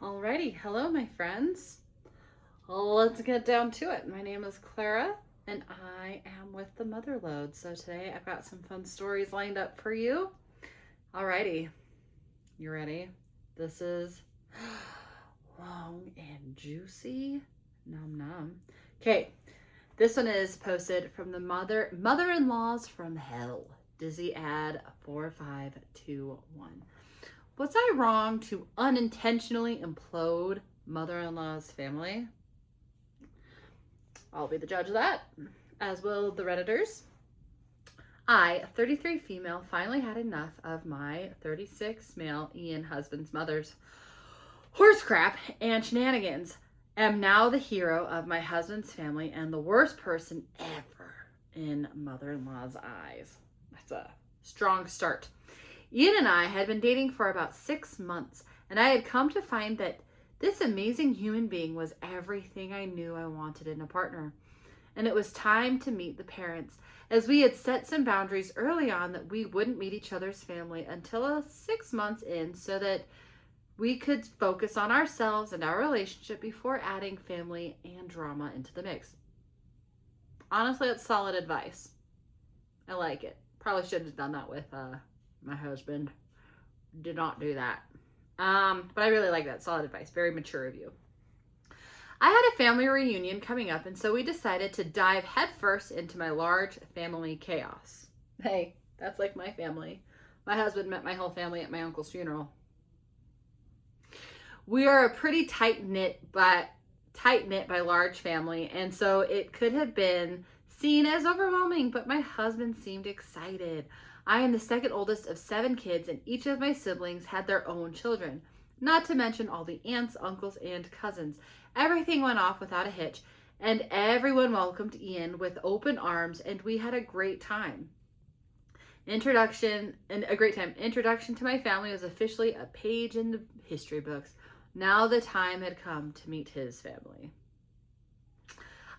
Alrighty, hello my friends. Let's get down to it. My name is Clara and I am with the Motherload. So today I've got some fun stories lined up for you. Alrighty, you ready? This is long and juicy. Nom nom. Okay, this one is posted from the Mother-in-Laws from Hell. Dizzy ad 4521. Was I wrong to unintentionally implode mother-in-law's family? I'll be the judge of that, as will the Redditors. I, a 33 female, finally had enough of my 36 male Ian husband's mother's horse crap and shenanigans. Am now the hero of my husband's family and the worst person ever in mother-in-law's eyes. That's a strong start. Ian and I had been dating for about 6 months, and I had come to find that this amazing human being was everything I knew I wanted in a partner. And it was time to meet the parents, as we had set some boundaries early on that we wouldn't meet each other's family until 6 months in so that we could focus on ourselves and our relationship before adding family and drama into the mix. Honestly, it's solid advice. I like it. Probably should have done that with my husband. Did not do that. But I really like that. Solid advice. Very mature of you. I had a family reunion coming up, and so we decided to dive headfirst into my large family chaos. Hey, that's like my family. My husband met my whole family at my uncle's funeral. We are a pretty tight-knit by large family, and so it could have been seen as overwhelming, but my husband seemed excited. I am the second oldest of 7 kids, and each of my siblings had their own children, not to mention all the aunts, uncles, and cousins. Everything went off without a hitch, and everyone welcomed Ian with open arms, and we had a great time. Introduction to my family was officially a page in the history books. Now the time had come to meet his family.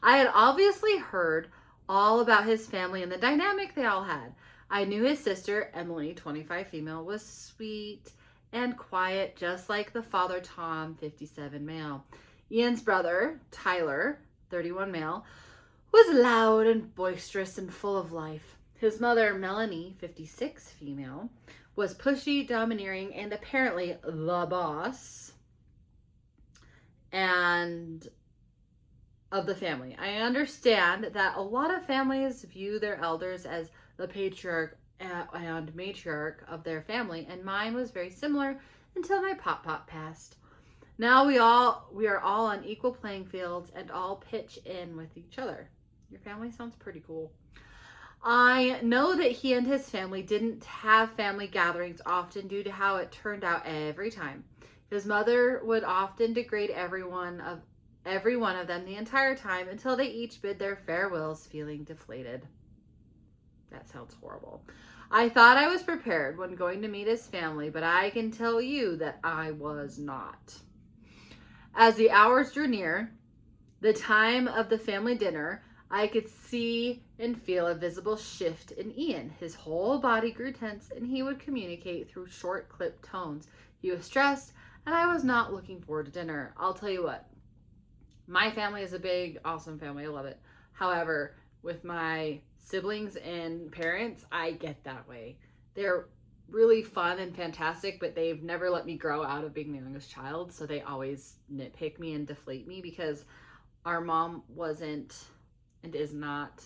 I had obviously heard all about his family and the dynamic they all had. I knew his sister, Emily, 25 female, was sweet and quiet, just like the father, Tom, 57 male. Ian's brother, Tyler, 31 male, was loud and boisterous and full of life. His mother, Melanie, 56 female, was pushy, domineering, and apparently the boss and of the family. I understand that a lot of families view their elders as the patriarch and matriarch of their family, and mine was very similar until my pop passed. Now we are all on equal playing fields and all pitch in with each other. Your family sounds pretty cool. I know that he and his family didn't have family gatherings often due to how it turned out every time. His mother would often degrade every one of them the entire time until they each bid their farewells feeling deflated. That sounds horrible. I thought I was prepared when going to meet his family, but I can tell you that I was not. As the hours drew near, the time of the family dinner, I could see and feel a visible shift in Ian. His whole body grew tense, and he would communicate through short, clipped tones. He was stressed, and I was not looking forward to dinner. I'll tell you what, my family is a big, awesome family. I love it. However, with my siblings and parents, I get that way. They're really fun and fantastic, but they've never let me grow out of being the youngest child, so they always nitpick me and deflate me because our mom wasn't and is not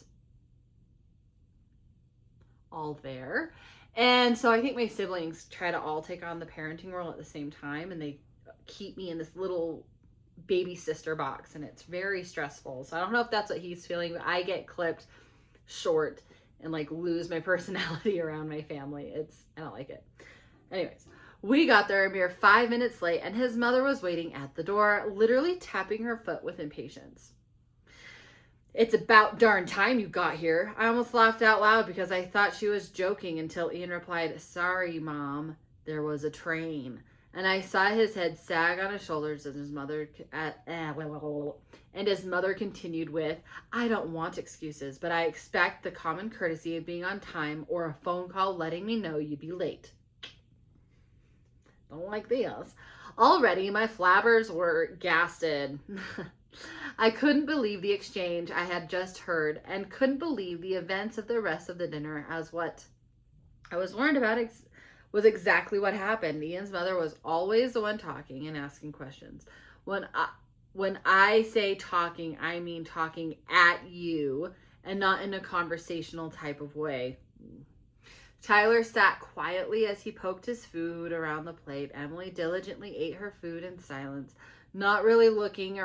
all there. And so I think my siblings try to all take on the parenting role at the same time, and they keep me in this little baby sister box, and it's very stressful. So I don't know if that's what he's feeling, but I get clipped short and like lose my personality around my family. I don't like it. Anyways, we got there a mere 5 minutes late, and his mother was waiting at the door, literally tapping her foot with impatience. It's about darn time you got here. I almost laughed out loud because I thought she was joking until Ian replied, "Sorry, Mom, there was a train." And I saw his head sag on his shoulders as his mother continued with, "I don't want excuses, but I expect the common courtesy of being on time or a phone call letting me know you'd be late." Don't like this. Already, my flabbers were gasted. I couldn't believe the exchange I had just heard, and couldn't believe the events of the rest of the dinner, as what I was warned about was exactly what happened. Ian's mother was always the one talking and asking questions. When I, when I say talking, I mean talking at you and not in a conversational type of way. Tyler sat quietly as he poked his food around the plate. Emily diligently ate her food in silence, not really looking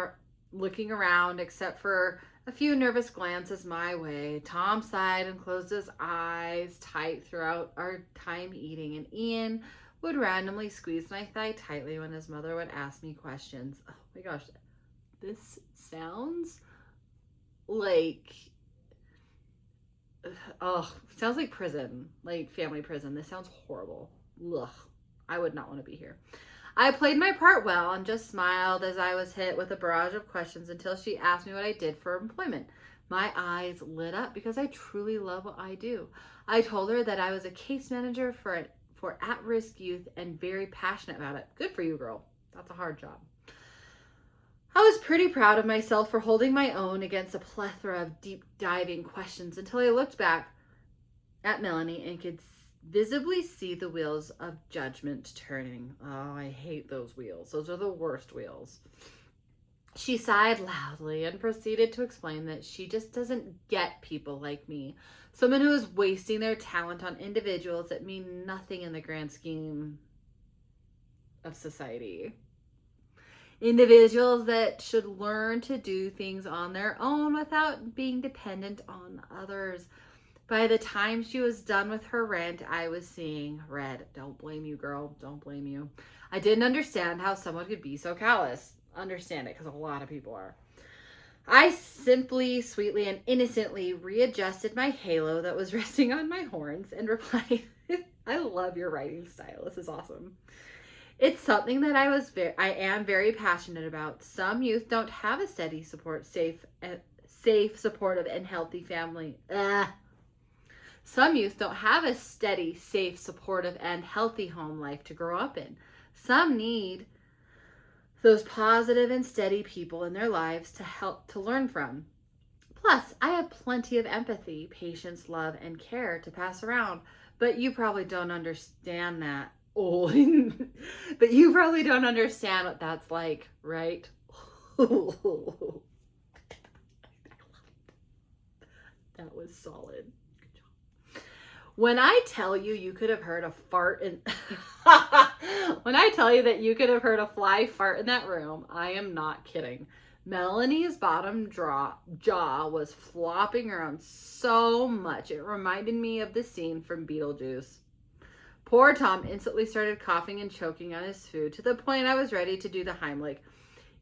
around except for a few nervous glances my way. Tom sighed and closed his eyes tight throughout our time eating, and Ian would randomly squeeze my thigh tightly when his mother would ask me questions. Oh my gosh, this sounds like sounds like prison, like family prison. This sounds horrible. Ugh, I would not want to be here. I played my part well and just smiled as I was hit with a barrage of questions until she asked me what I did for employment. My eyes lit up because I truly love what I do. I told her that I was a case manager for at-risk youth and very passionate about it. Good for you, girl. That's a hard job. I was pretty proud of myself for holding my own against a plethora of deep diving questions until I looked back at Melanie and could visibly see the wheels of judgment turning. Oh, I hate those wheels. Those are the worst wheels. She sighed loudly and proceeded to explain that she just doesn't get people like me. Someone who is wasting their talent on individuals that mean nothing in the grand scheme of society. Individuals that should learn to do things on their own without being dependent on others. By the time she was done with her rant, I was seeing red. Don't blame you, girl. Don't blame you. I didn't understand how someone could be so callous. Understand it, because a lot of people are. I simply, sweetly, and innocently readjusted my halo that was resting on my horns and replied, I love your writing style. This is awesome. It's something that I am very passionate about. Some youth don't have a steady, safe, supportive, and healthy family. Some youth don't have a steady, safe, supportive, and healthy home life to grow up in. Some need those positive and steady people in their lives to help to learn from. Plus, I have plenty of empathy, patience, love, and care to pass around, but you probably don't understand that. Oh, but you probably don't understand what that's like, right? That was solid. Good job. When I tell you you could have heard a fart in when I tell you that you could have heard a fly fart in that room, I am not kidding. Melanie's bottom jaw was flopping around so much it reminded me of the scene from Beetlejuice. Poor Tom instantly started coughing and choking on his food to the point I was ready to do the Heimlich.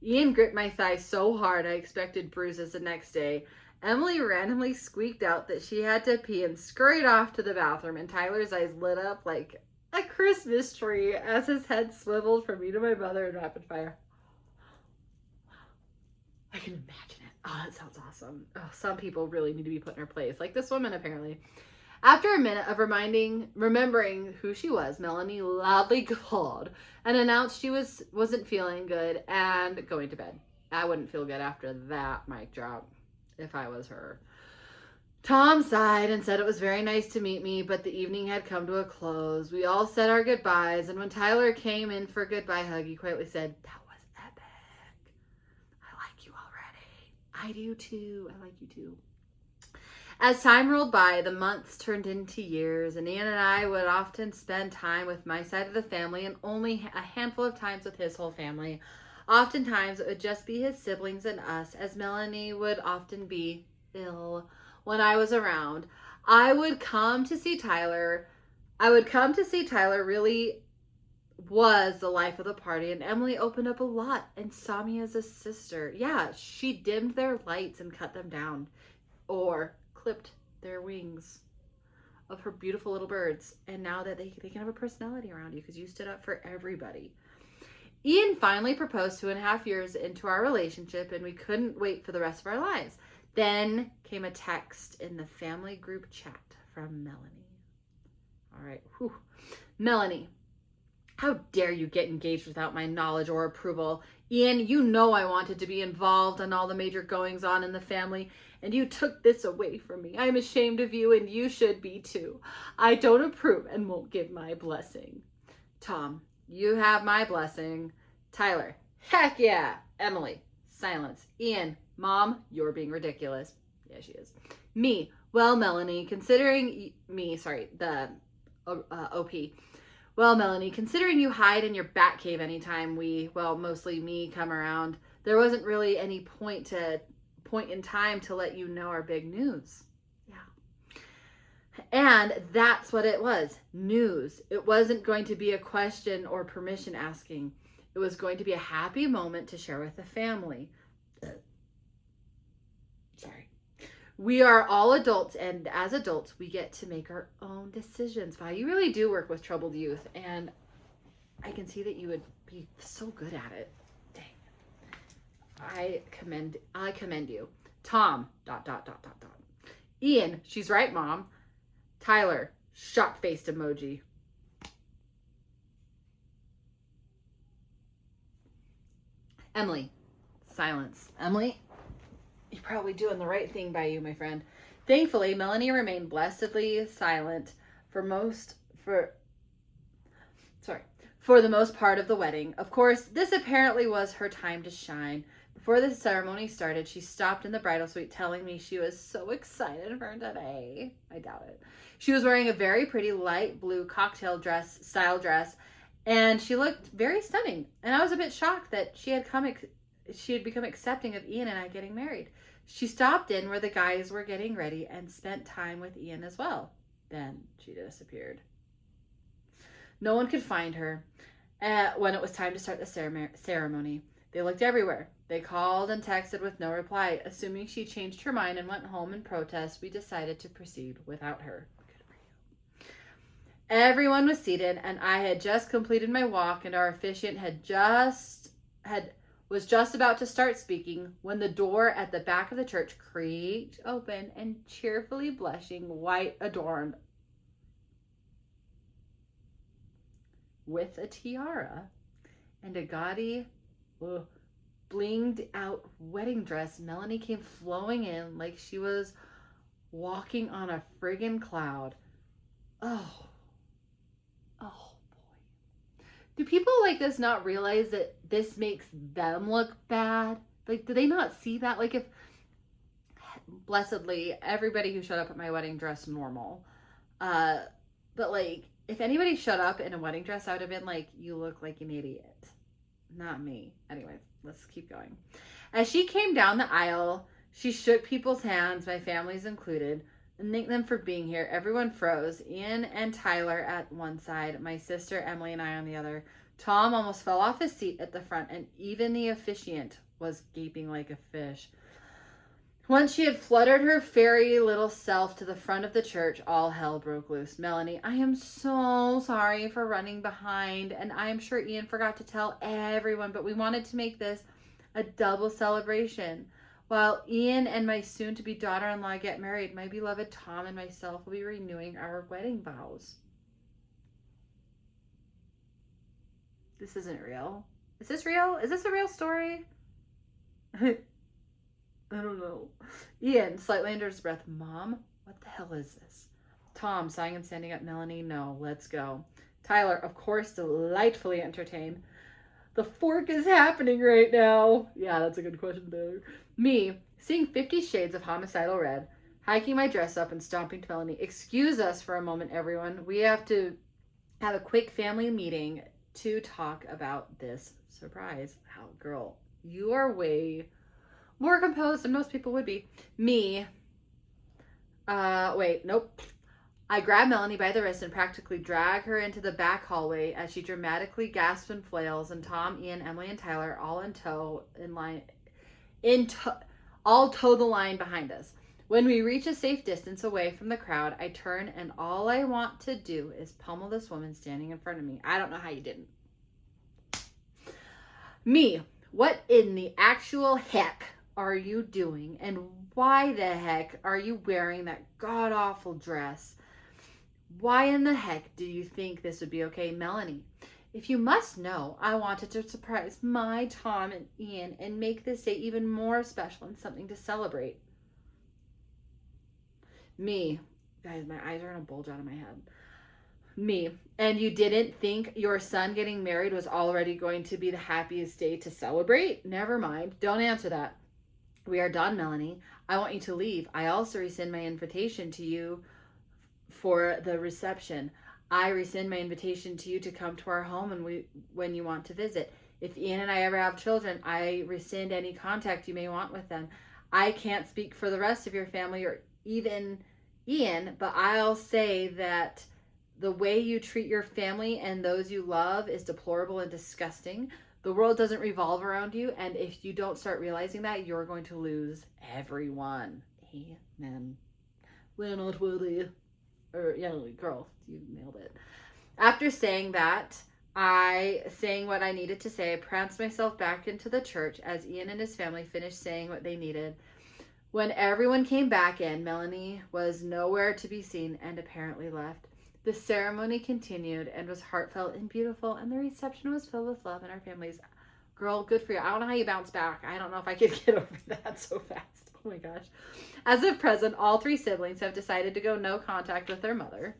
Ian gripped my thigh so hard I expected bruises the next day. Emily randomly squeaked out that she had to pee and scurried off to the bathroom, and Tyler's eyes lit up like a Christmas tree as his head swiveled from me to my mother in rapid fire. I can imagine it. Oh, that sounds awesome. Oh, some people really need to be put in her place, like this woman apparently. After a minute of remembering who she was, Melanie loudly guffawed and announced she wasn't feeling good and going to bed. I wouldn't feel good after that mic drop if I was her. Tom sighed and said it was very nice to meet me, but the evening had come to a close. We all said our goodbyes, and when Tyler came in for a goodbye hug, he quietly said, "That was epic. I like you already." I do too. I like you too. As time rolled by, the months turned into years, and Ian and I would often spend time with my side of the family and only a handful of times with his whole family. Oftentimes, it would just be his siblings and us, as Melanie would often be ill when I was around. I would come to see Tyler really was the life of the party, and Emily opened up a lot and saw me as a sister. Yeah, she dimmed their lights and cut them down, or clipped their wings of her beautiful little birds, and now that they can have a personality around you because you stood up for everybody. Ian finally proposed 2.5 years into our relationship, and we couldn't wait for the rest of our lives. Then came a text in the family group chat from Melanie. All right. Whew. Melanie, How dare you get engaged without my knowledge or approval? Ian, you know I wanted to be involved in all the major goings on in the family, and you took this away from me. I'm ashamed of you, and you should be too. I don't approve and won't give my blessing. Tom, you have my blessing. Tyler, heck yeah. Emily, silence. Ian, Mom, you're being ridiculous. Yeah, she is. Me, well, Melanie, considering OP. Well, Melanie, considering you hide in your bat cave anytime mostly me, come around, there wasn't really any point in time to let you know our big news. Yeah. And that's what it was, news. It wasn't going to be a question or permission asking. It was going to be a happy moment to share with the family. Sorry. We are all adults, and as adults, we get to make our own decisions. Wow, you really do work with troubled youth, and I can see that you would be so good at it. Dang. I commend you. Tom, ... Ian, she's right, Mom. Tyler, shock-faced emoji. Emily, silence. Emily, you're probably doing the right thing by you, my friend. Thankfully, Melanie remained blessedly silent for the most part of the wedding. Of course, this apparently was her time to shine. Before the ceremony started, she stopped in the bridal suite telling me she was so excited for today. I doubt it. She was wearing a very pretty light blue cocktail style dress, and she looked very stunning. And I was a bit shocked that she had become accepting of Ian and I getting married. She stopped in where the guys were getting ready and spent time with Ian as well. Then she disappeared. No one could find her when it was time to start the ceremony. They looked everywhere. They called and texted with no reply. Assuming she changed her mind and went home in protest, we decided to proceed without her. Good for you. Everyone was seated, and I had just completed my walk, and our officiant was just about to start speaking when the door at the back of the church creaked open, and cheerfully blushing, white adorned with a tiara and a gaudy, blinged out wedding dress, Melanie came flowing in like she was walking on a friggin' cloud. Oh boy. Do people like this not realize that this makes them look bad? Like, do they not see that? Like, if, blessedly, everybody who showed up at my wedding dressed normal. But like, if anybody showed up in a wedding dress, I would have been like, you look like an idiot. Not me. Anyways, let's keep going. As she came down the aisle, she shook people's hands, my family's included, and thanked them for being here. Everyone froze. Ian and Tyler at one side, my sister Emily and I on the other. Tom almost fell off his seat at the front, and even the officiant was gaping like a fish. Once she had fluttered her fairy little self to the front of the church, all hell broke loose. Melanie, I am so sorry for running behind, and I am sure Ian forgot to tell everyone, but we wanted to make this a double celebration. While Ian and my soon-to-be daughter-in-law get married, my beloved Tom and myself will be renewing our wedding vows. This isn't real. Is this real? Is this a real story? I don't know. Ian, slightly under his breath, Mom, what the hell is this? Tom, sighing and standing up, Melanie, no, let's go. Tyler, of course, delightfully entertained. The fork is happening right now. Yeah, that's a good question, Tyler. Me, seeing 50 Shades of Homicidal Red, hiking my dress up and stomping to Melanie. Excuse us for a moment, everyone. We have to have a quick family meeting to talk about this surprise. Wow, girl, you are way more composed than most people would be. Me, wait, nope. I grab Melanie by the wrist and practically drag her into the back hallway as she dramatically gasps and flails, and Tom, Ian, Emily, and Tyler all all toe the line behind us. When we reach a safe distance away from the crowd, I turn, and all I want to do is pummel this woman standing in front of me. I don't know how you didn't. Me, what in the actual heck are you doing, and why the heck are you wearing that god-awful dress? Why in the heck do you think this would be okay? Melanie, If you must know, I wanted to surprise my Tom and Ian and make this day even more special and something to celebrate. Me. Guys, my eyes are gonna bulge out of my head. Me. And you didn't think your son getting married was already going to be the happiest day to celebrate? Never mind. Don't answer that. We are done, Melanie. I want you to leave. I also rescind my invitation to you for the reception. I rescind my invitation to you to come to our home when you want to visit. If Ian and I ever have children, I rescind any contact you may want with them. I can't speak for the rest of your family or even Ian, but I'll say that the way you treat your family and those you love is deplorable and disgusting. The world doesn't revolve around you, and if you don't start realizing that, you're going to lose everyone. Amen. We're not worthy. Girl, you nailed it. After saying that, saying what I needed to say, I pranced myself back into the church as Ian and his family finished saying what they needed. When everyone came back in, Melanie was nowhere to be seen and apparently left. The ceremony continued and was heartfelt and beautiful, and the reception was filled with love and our families. Girl, good for you. I don't know how you bounce back. I don't know if I could get over that so fast. Oh my gosh. As of present, all 3 siblings have decided to go no contact with their mother,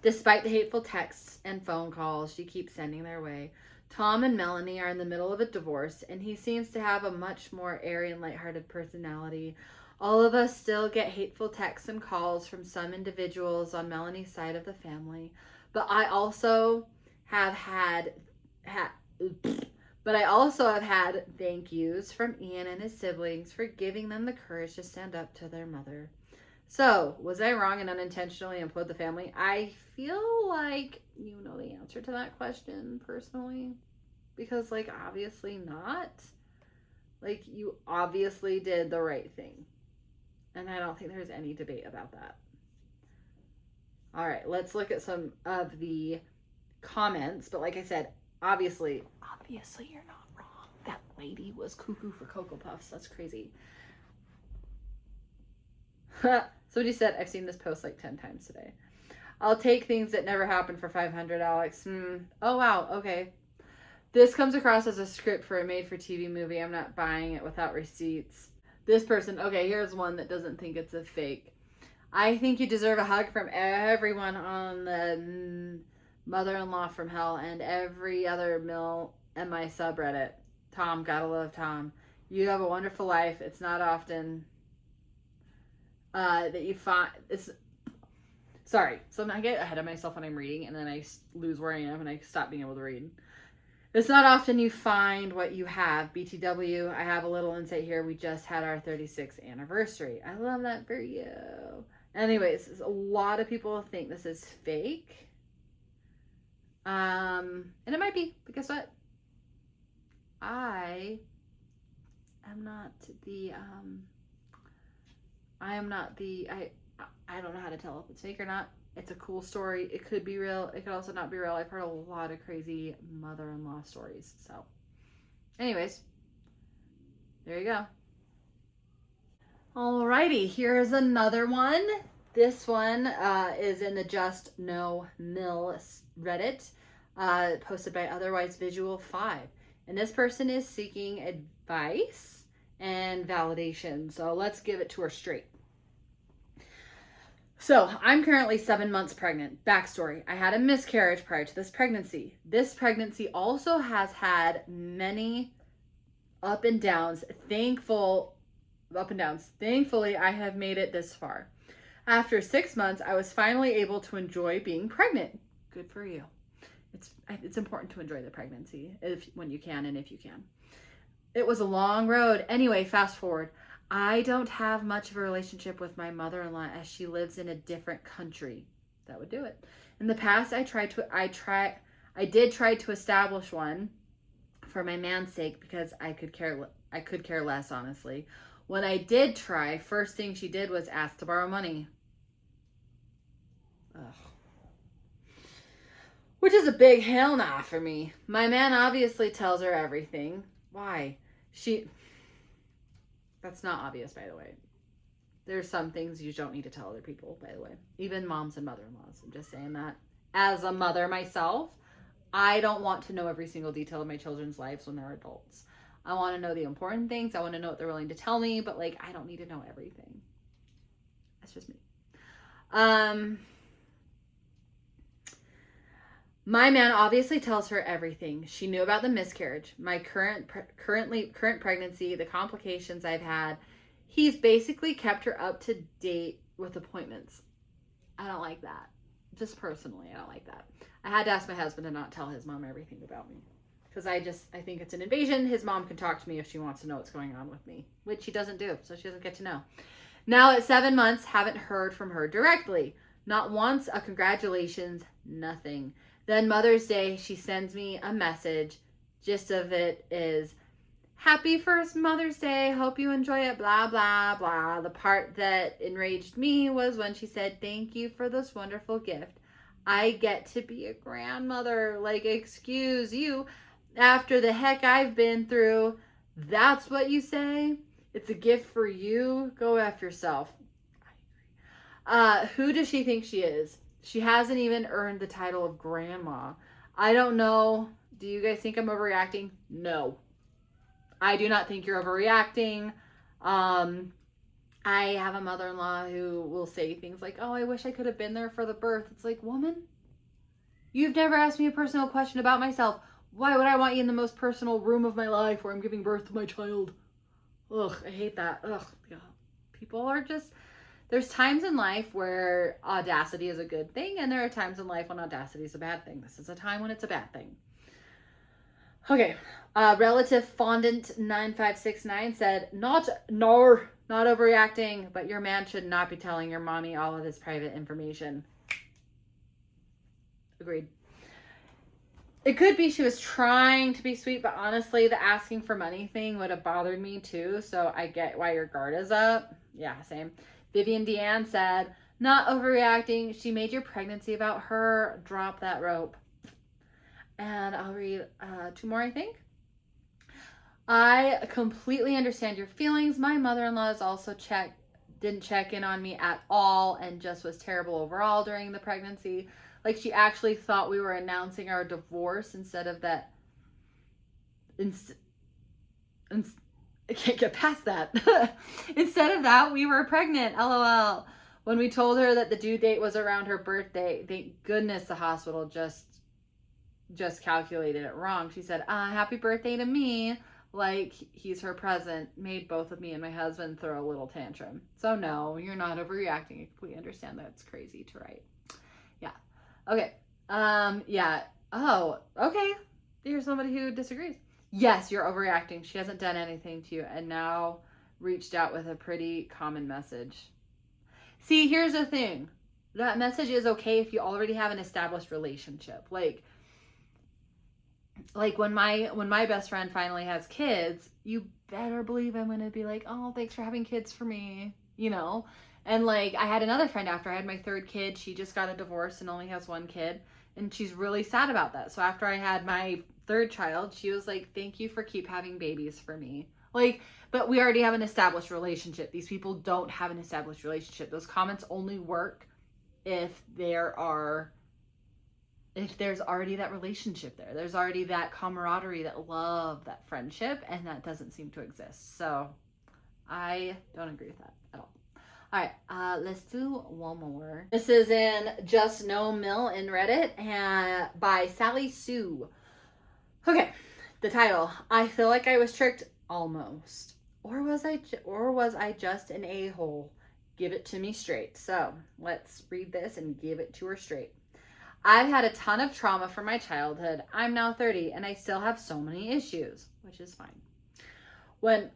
despite the hateful texts and phone calls she keeps sending their way. Tom and Melanie are in the middle of a divorce, and he seems to have a much more airy and lighthearted personality. All of us still get hateful texts and calls from some individuals on Melanie's side of the family, but I also have had thank yous from Ian and his siblings for giving them the courage to stand up to their mother. So, was I wrong and unintentionally implode the family? I feel like you know the answer to that question personally, because obviously not. You obviously did the right thing. And I don't think there's any debate about that. All right, let's look at some of the comments. But like I said, obviously you're not wrong. That lady was cuckoo for Cocoa Puffs. That's crazy. Somebody said, I've seen this post 10 times today. I'll take things that never happened for $500, Alex. Oh, wow. Okay. This comes across as a script for a made-for-TV movie. I'm not buying it without receipts. This person, okay, here's one that doesn't think it's a fake. I think you deserve a hug from everyone on the Mother-in-Law from Hell and every other Mill MI subreddit. Tom, gotta love Tom. You have a wonderful life. It's not often that you find... Sorry, so I get ahead of myself when I'm reading, and then I lose where I am, and I stop being able to read. It's not often you find what you have. BTW, I have a little insight here. We just had our 36th anniversary. I love that for you. Anyways, a lot of people think this is fake. And it might be, but guess what? I don't know how to tell if it's fake or not. It's a cool story. It could be real. It could also not be real. I've heard a lot of crazy mother-in-law stories. So, anyways, there you go. Alrighty, here's another one. This one is in the Just No Mill Reddit, posted by Otherwise Visual 5. And this person is seeking advice and validation. So let's give it to her straight. So, I'm currently 7 months pregnant. Backstory, I had a miscarriage prior to this pregnancy. This pregnancy also has had many up and downs. Thankfully, I have made it this far. After 6 months, I was finally able to enjoy being pregnant. Good for you. It's important to enjoy the pregnancy when you can and if you can. It was a long road. Anyway, fast forward. I don't have much of a relationship with my mother-in-law as she lives in a different country. That would do it. In the past, I did try to establish one for my man's sake because I could care less, honestly. When I did try, first thing she did was ask to borrow money. Ugh. Which is a big hell nah for me. My man obviously tells her everything. Why? That's not obvious, by the way. There's some things you don't need to tell other people, by the way. Even moms and mother-in-laws. I'm just saying that. As a mother myself, I don't want to know every single detail of my children's lives when they're adults. I want to know the important things. I want to know what they're willing to tell me, but like, I don't need to know everything. That's just me. My man obviously tells her everything. She knew about the miscarriage, my current pregnancy, the complications I've had. He's basically kept her up to date with appointments. I don't like that. Just personally, I don't like that. I had to ask my husband to not tell his mom everything about me. Because I think it's an invasion. His mom can talk to me if she wants to know what's going on with me, which she doesn't do, so she doesn't get to know. Now at 7 months, haven't heard from her directly. Not once a congratulations, nothing. Then Mother's Day, she sends me a message. Gist of it is, happy first Mother's Day. Hope you enjoy it. Blah, blah, blah. The part that enraged me was when she said, thank you for this wonderful gift. I get to be a grandmother. Like, excuse you. After the heck I've been through, that's what you say? It's a gift for you? Go F yourself. Who does she think she is? She hasn't even earned the title of grandma. I don't know. Do you guys think I'm overreacting? No. I do not think you're overreacting. I have a mother-in-law who will say things like, oh, I wish I could have been there for the birth. It's like, woman, you've never asked me a personal question about myself. Why would I want you in the most personal room of my life where I'm giving birth to my child? Ugh, I hate that. Ugh, yeah. People are just... There's times in life where audacity is a good thing, and there are times in life when audacity is a bad thing. This is a time when it's a bad thing. Okay. Relative Fondant 9569 said, not overreacting, but your man should not be telling your mommy all of his private information. Agreed. It could be she was trying to be sweet, but honestly, the asking for money thing would have bothered me too, so I get why your guard is up. Yeah, same. Vivian Deanne said, not overreacting. She made your pregnancy about her. Drop that rope. And I'll read 2 more, I think. I completely understand your feelings. My mother-in-law is also didn't check in on me at all and just was terrible overall during the pregnancy. Like, she actually thought we were announcing our divorce instead of that. I can't get past that. Instead of that, we were pregnant. LOL. When we told her that the due date was around her birthday, thank goodness the hospital just calculated it wrong. She said, happy birthday to me. Like he's her present. Made both of me and my husband throw a little tantrum. So no, you're not overreacting. I completely understand that it's crazy to write. Yeah. Okay. Yeah. Oh, okay. Here's somebody who disagrees. Yes, you're overreacting. She hasn't done anything to you and now reached out with a pretty common message. See, here's the thing. That message is okay if you already have an established relationship. Like when my best friend finally has kids, you better believe I'm going to be like, "Oh, thanks for having kids for me." You know? And like I had another friend after I had my 3rd kid, she just got a divorce and only has 1 kid, and she's really sad about that. So after I had my 3rd child, she was like, thank you for keep having babies for me. Like, but we already have an established relationship. These people don't have an established relationship. Those comments only work if there's already that relationship there. There's already that camaraderie, that love, that friendship, and that doesn't seem to exist. So I don't agree with that at all. All right, let's do one more. This is in Just No Mill in Reddit and by Sally Sue. Okay, the title. I feel like I was tricked almost. Or was I just an a-hole? Give it to me straight. So let's read this and give it to her straight. I've had a ton of trauma from my childhood. I'm now 30 and I still have so many issues, which is fine. When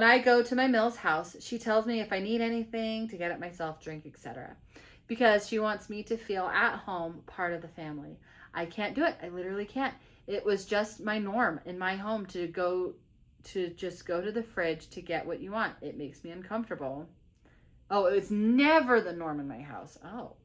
I go to my Mill's house, she tells me if I need anything to get it myself, drink, etc. Because she wants me to feel at home, part of the family. I can't do it. I literally can't. It was just my norm in my home to just go to the fridge to get what you want. It makes me uncomfortable. Oh, it was never the norm in my house. Oh.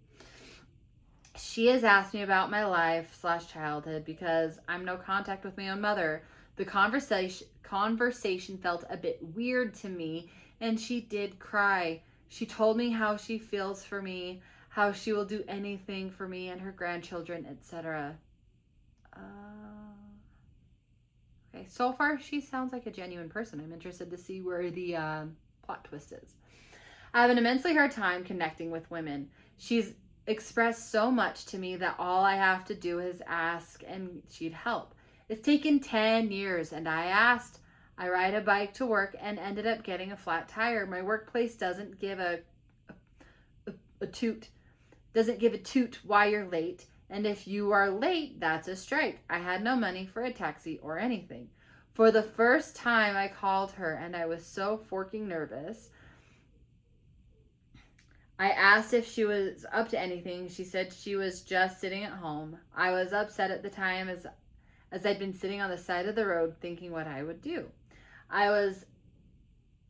She has asked me about my life/childhood because I'm no contact with my own mother. The conversation felt a bit weird to me, and she did cry. She told me how she feels for me, how she will do anything for me and her grandchildren, etc. Okay, so far she sounds like a genuine person. I'm interested to see where the plot twist is. I have an immensely hard time connecting with women. She's expressed so much to me that all I have to do is ask and she'd help. It's taken 10 years and I asked. I ride a bike to work and ended up getting a flat tire. My workplace doesn't give a toot. Doesn't give a toot why you're late. And if you are late, that's a strike. I had no money for a taxi or anything. For the first time, I called her and I was so forking nervous. I asked if she was up to anything. She said she was just sitting at home. I was upset at the time as I'd been sitting on the side of the road thinking what I would do. I was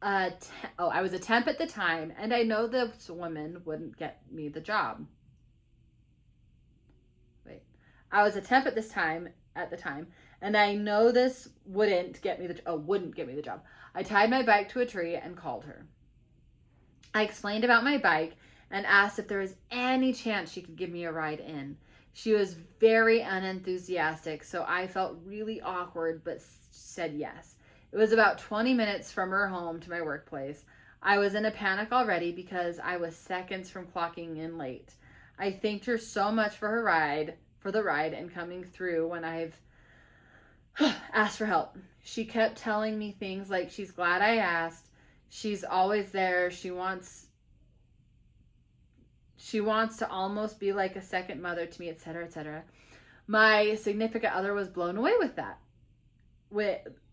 I was a temp at the time, and I know this woman wouldn't get me the job. Wait. I was a temp at the time, and I know this wouldn't get me the job. I tied my bike to a tree and called her. I explained about my bike and asked if there was any chance she could give me a ride in. She was very unenthusiastic, so I felt really awkward but said yes. It was about 20 minutes from her home to my workplace. I was in a panic already because I was seconds from clocking in late. I thanked her so much for the ride and coming through when I've asked for help. She kept telling me things like she's glad I asked. She's always there. She wants to almost be like a second mother to me, etc., etc. My significant other was blown away with that.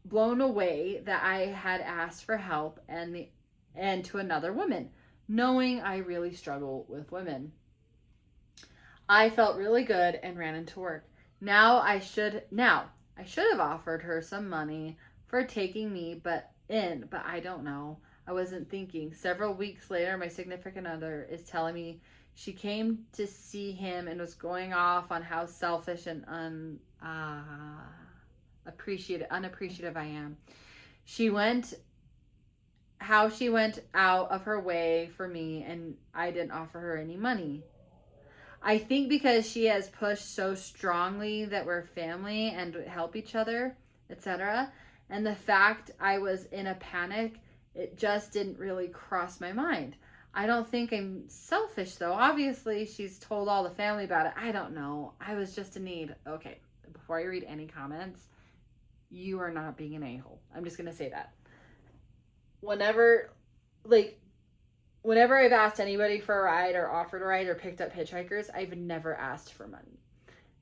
Blown away that I had asked for help and to another woman, knowing I really struggle with women. I felt really good and ran into work. I should have offered her some money for taking me but I don't know. I wasn't thinking. Several weeks later, my significant other is telling me she came to see him and was going off on how selfish and unappreciative I am. She went out of her way for me and I didn't offer her any money. I think because she has pushed so strongly that we're family and help each other, etc. And the fact I was in a panic, it just didn't really cross my mind. I don't think I'm selfish though. Obviously, she's told all the family about it. I don't know. I was just in need. Okay, before I read any comments, you are not being an a-hole. I'm just going to say that. Whenever I've asked anybody for a ride or offered a ride or picked up hitchhikers, I've never asked for money.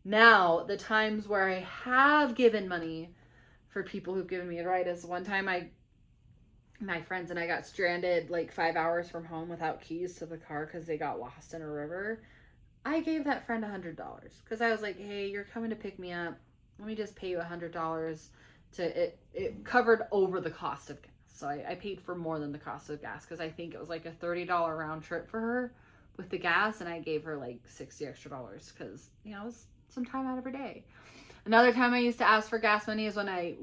Now, the times where I have given money for people who've given me a ride is one time my friends and I got stranded like 5 hours from home without keys to the car because they got lost in a river. I gave that friend $100 because I was like, hey, you're coming to pick me up. Let me just pay you $100 it covered over the cost of gas. So I paid for more than the cost of gas because I think it was like a $30 round trip for her with the gas, and I gave her like $60 extra because, it was some time out of her day. Another time I used to ask for gas money is when I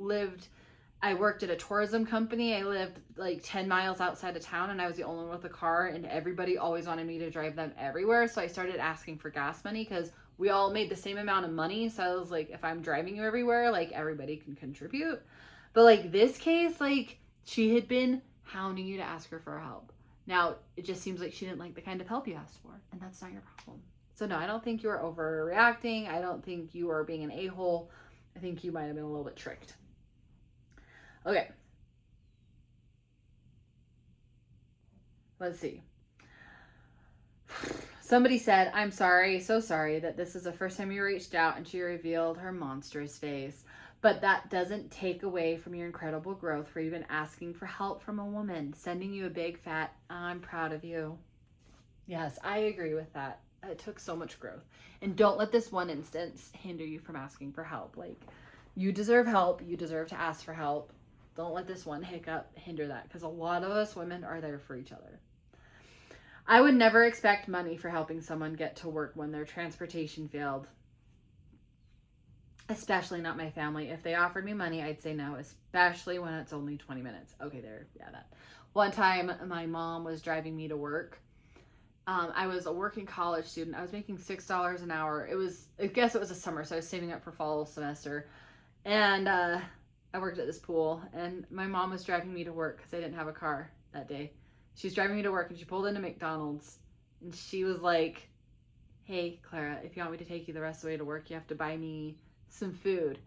worked at a tourism company. I lived like 10 miles outside of town and I was the only one with a car, and everybody always wanted me to drive them everywhere. So I started asking for gas money because we all made the same amount of money. So I was like, if I'm driving you everywhere, like everybody can contribute. But like this case, like she had been hounding you to ask her for help. Now, it just seems like she didn't like the kind of help you asked for, and that's not your problem. So no, I don't think you are overreacting. I don't think you are being an a-hole. I think you might have been a little bit tricked. Okay. Let's see. Somebody said, I'm sorry, so sorry that this is the first time you reached out and she revealed her monstrous face. But that doesn't take away from your incredible growth for even asking for help from a woman, sending you a big fat, I'm proud of you. Yes, I agree with that. It took so much growth. And don't let this one instance hinder you from asking for help. Like, you deserve help. You deserve to ask for help. Don't let this one hiccup hinder that, because a lot of us women are there for each other. I would never expect money for helping someone get to work when their transportation failed. Especially not my family. If they offered me money, I'd say no, especially when it's only 20 minutes. Okay, that. One time, my mom was driving me to work. I was a working college student. I was making $6 an hour. I guess it was a summer, so I was saving up for fall semester. And I worked at this pool, and my mom was driving me to work because I didn't have a car that day. She was driving me to work, and she pulled into McDonald's, and she was like, "Hey, Clara, if you want me to take you the rest of the way to work, you have to buy me some food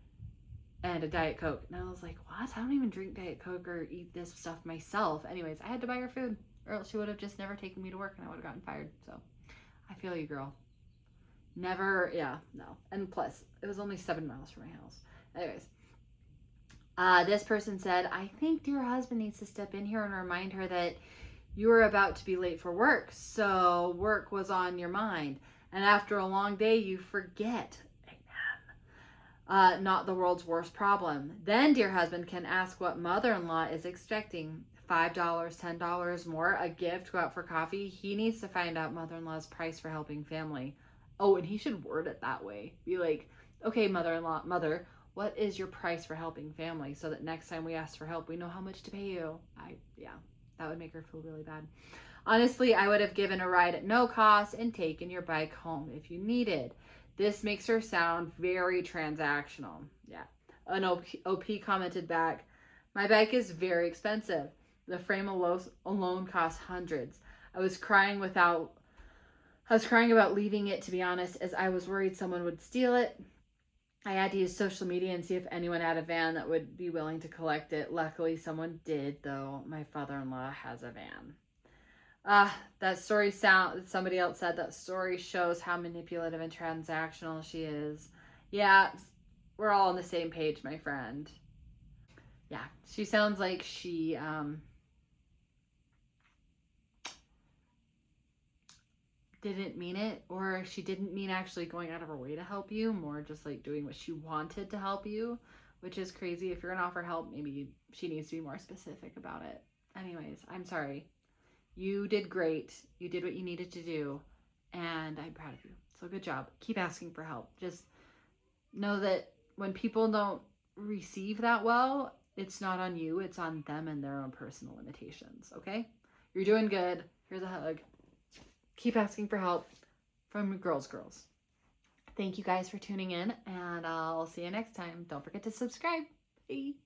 and a Diet Coke." And I was like, "What? I don't even drink Diet Coke or eat this stuff myself." Anyways, I had to buy her food, or else she would have just never taken me to work, and I would have gotten fired. So I feel you, girl. Never, yeah, no. And plus, it was only 7 miles from my house. Anyways, this person said, "I think dear husband needs to step in here and remind her that you were about to be late for work, so work was on your mind. And after a long day, you forget. Not the world's worst problem. Then dear husband can ask what mother-in-law is expecting. $5, $10 more, a gift, go out for coffee. He needs to find out mother-in-law's price for helping family." Oh, and he should word it that way. Be like, "Okay, mother-in-law, mother, what is your price for helping family, so that next time we ask for help, we know how much to pay you." Yeah, that would make her feel really bad. "Honestly, I would have given a ride at no cost and taken your bike home if you needed." This makes her sound very transactional. Yeah. An OP commented back, "My bike is very expensive. The frame alone costs hundreds. I was crying about leaving it, to be honest, as I was worried someone would steal it. I had to use social media and see if anyone had a van that would be willing to collect it. Luckily, someone did, though. My father-in-law has a van." That story somebody else said that story shows how manipulative and transactional she is. Yeah, we're all on the same page, my friend. Yeah, she sounds like she didn't mean it, or she didn't mean actually going out of her way to help you, more just like doing what she wanted to help you, which is crazy. If you're gonna offer help, maybe she needs to be more specific about it. Anyways, I'm sorry. You did great. You did what you needed to do, and I'm proud of you. So good job. Keep asking for help. Just know that when people don't receive that well, it's not on you, it's on them and their own personal limitations, okay? You're doing good. Here's a hug. Keep asking for help from girls. Thank you guys for tuning in, and I'll see you next time. Don't forget to subscribe. Bye.